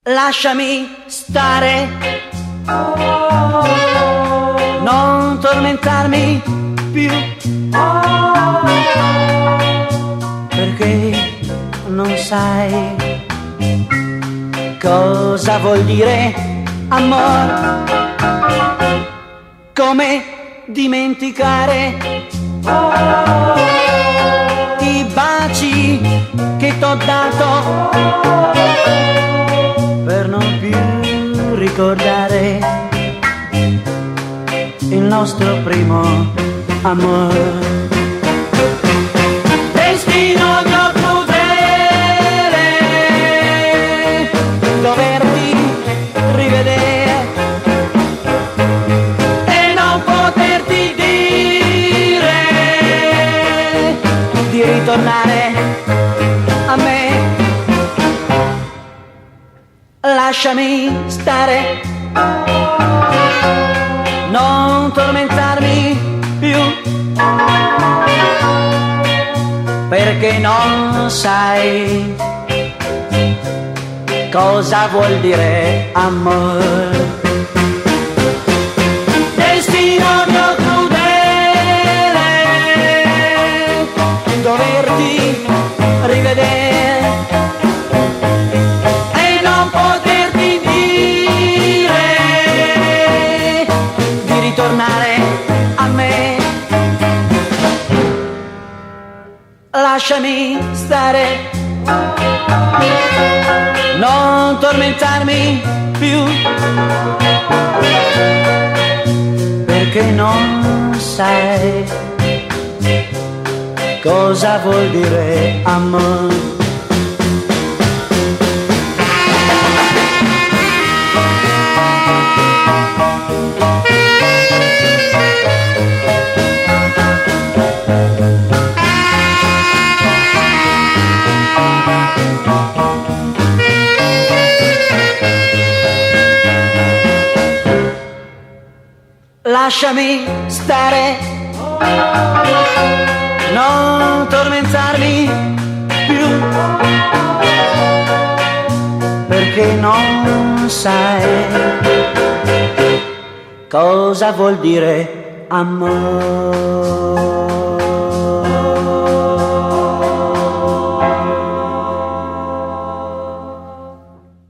Lasciami stare, non tormentarmi più, perché non sai cosa vuol dire amor, come dimenticare i baci che t'ho dato, per non più ricordare il nostro primo amore. Destino mio crudele, doverti rivedere e non poterti dire di ritornare a me. Lasciami stare, non tormentarmi più, perché non sai cosa vuol dire amore. Destino mio crudele, doverti rivedere tornare a me. Lasciami stare, non tormentarmi più, perché non sai cosa vuol dire amore. Lasciami stare, non tormentarmi più, perché non sai cosa vuol dire amore.